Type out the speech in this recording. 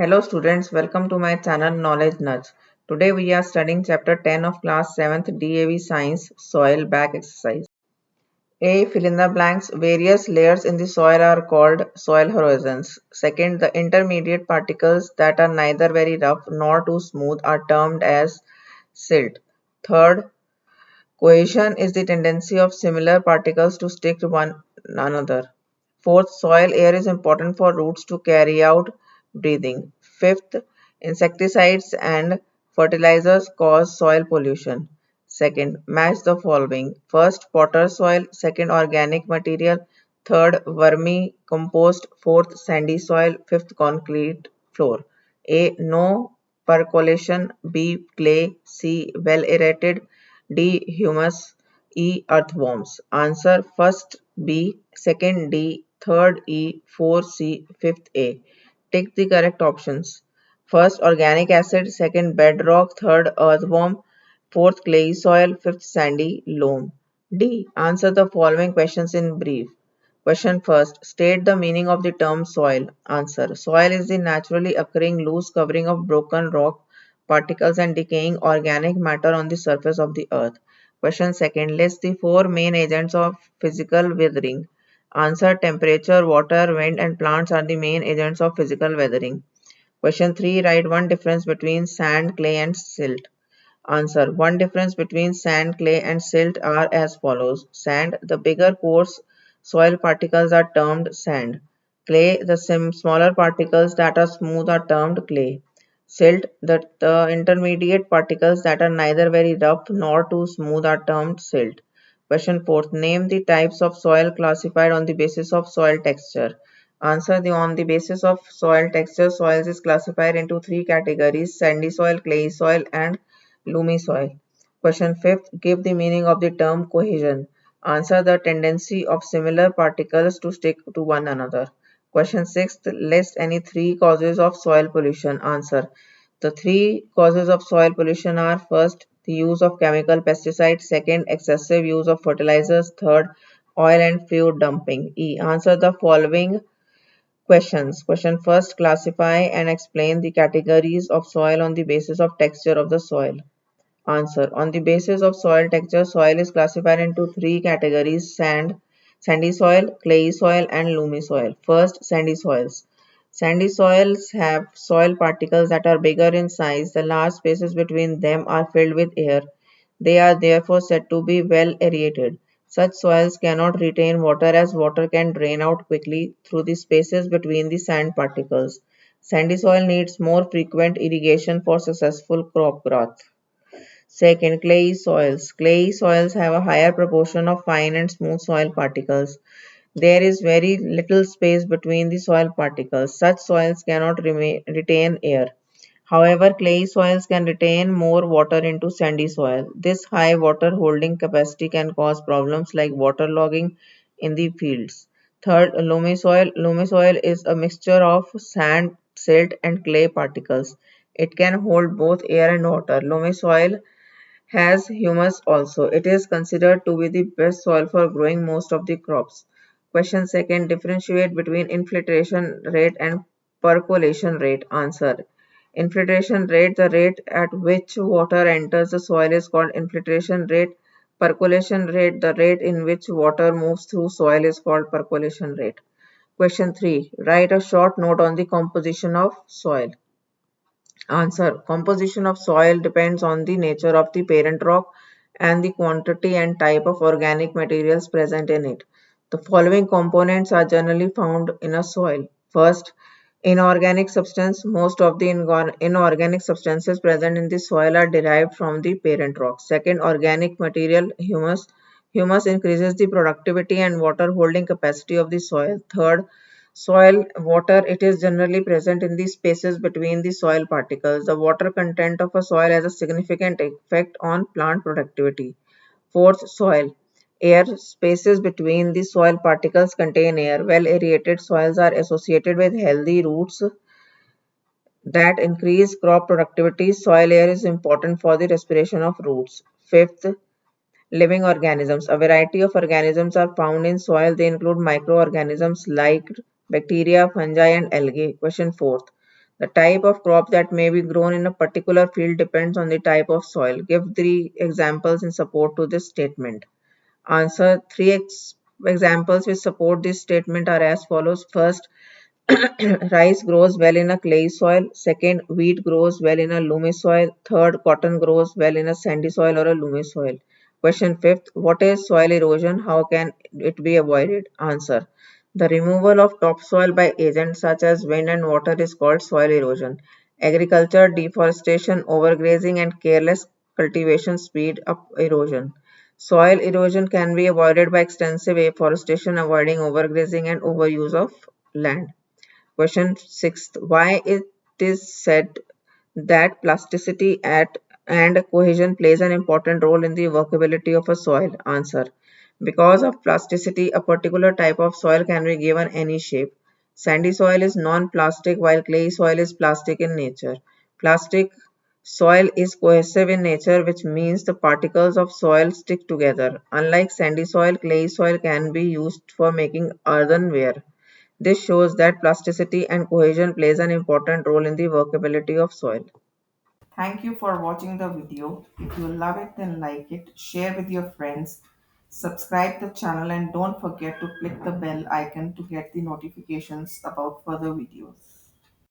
Hello students, welcome to my channel Knowledge Nudge. Today we are studying chapter 10 of class 7th DAV Science Soil Back Exercise. A. Fill in the blanks. Various layers in the soil are called soil horizons. Second, the intermediate particles that are neither very rough nor too smooth are termed as silt. Third, cohesion is the tendency of similar particles to stick to one another. Fourth, soil air is important for roots to carry out breathing. Fifth, insecticides and fertilizers cause soil pollution. Second, match the following. First, potter soil. Second, organic material. Third, vermicompost. Fourth, sandy soil. Fifth, concrete floor. A. No percolation. B. Clay. C. Well aerated. D. Humus. E. Earthworms. Answer first B, second D, third E, fourth C, fifth A. Take the correct options. First organic acid, second bedrock, third earthworm, fourth clayey soil, fifth sandy loam. D. Answer the following questions in brief. Question first. State the meaning of the term soil. Answer. Soil is the naturally occurring loose covering of broken rock, particles and decaying organic matter on the surface of the earth. Question second. List the four main agents of physical weathering. Answer. Temperature, water, wind and plants are the main agents of physical weathering. Question 3. Write one difference between sand, clay and silt. Answer. One difference between sand, clay and silt are as follows. Sand, the bigger coarse soil particles are termed sand. Clay, the smaller particles that are smooth are termed clay. Silt, the intermediate particles that are neither very rough nor too smooth are termed silt. Question 4. Name the types of soil classified on the basis of soil texture. Answer. On the basis of soil texture, soils is classified into three categories: sandy soil, clayey soil and loamy soil. Question 5th. Give the meaning of the term cohesion. Answer. The tendency of similar particles to stick to one another. Question 6th. List any three causes of soil pollution. Answer. The three causes of soil pollution are: first, the use of chemical pesticides; second, excessive use of fertilizers; third, oil and fuel dumping. E. Answer the following questions. Question first. Classify and explain the categories of soil on the basis of texture of the soil. Answer. On the basis of soil texture, soil is classified into three categories: sandy soil, clayey soil, and loamy soil. First, sandy soils. Sandy soils have soil particles that are bigger in size. The large spaces between them are filled with air. They are therefore said to be well aerated. Such soils cannot retain water, as water can drain out quickly through the spaces between the sand particles. Sandy soil needs more frequent irrigation for successful crop growth. Second, clayey soils. Clayey soils have a higher proportion of fine and smooth soil particles. There is very little space between the soil particles. Such soils cannot retain air. However, clayey soils can retain more water into sandy soil. This high water holding capacity can cause problems like waterlogging in the fields. Third, loamy soil. Loamy soil is a mixture of sand, silt, and clay particles. It can hold both air and water. Loamy soil has humus also. It is considered to be the best soil for growing most of the crops. Question second. Differentiate between infiltration rate and percolation rate. Answer. Infiltration rate, the rate at which water enters the soil, is called infiltration rate. Percolation rate, the rate in which water moves through soil, is called percolation rate. Question 3. Write a short note on the composition of soil. Answer. Composition of soil depends on the nature of the parent rock and the quantity and type of organic materials present in it. The following components are generally found in a soil. First, inorganic substance. Most of the inorganic substances present in the soil are derived from the parent rock. Second, organic material, humus. Humus increases the productivity and water holding capacity of the soil. Third, soil water. It is generally present in the spaces between the soil particles. The water content of a soil has a significant effect on plant productivity. Fourth, soil air. Spaces between the soil particles contain air. Well aerated soils are associated with healthy roots that increase crop productivity. Soil air is important for the respiration of roots. Fifth, living organisms. A variety of organisms are found in soil. They include microorganisms like bacteria, fungi, and algae. Question fourth. The type of crop that may be grown in a particular field depends on the type of soil. Give 3 examples in support to this statement. Answer. Examples which support this statement are as follows. First, rice grows well in a clay soil. Second, wheat grows well in a loamy soil. Third, cotton grows well in a sandy soil or a loamy soil. Question fifth, what is soil erosion? How can it be avoided? Answer. The removal of topsoil by agents such as wind and water is called soil erosion. Agriculture, deforestation, overgrazing, and careless cultivation speed up erosion. Soil erosion can be avoided by extensive afforestation, avoiding overgrazing and overuse of land. Question sixth, why it is said that plasticity and cohesion plays an important role in the workability of a soil? Answer. Because of plasticity, a particular type of soil can be given any shape. Sandy soil is non-plastic while clay soil is plastic in nature. Plastic soil is cohesive in nature, which means the particles of soil stick together. Unlike sandy soil, clay soil can be used for making earthenware. This shows that plasticity and cohesion plays an important role in the workability of soil. Thank you for watching the video. If you love it, then like it, share with your friends, subscribe the channel, and don't forget to click the bell icon to get the notifications about further videos.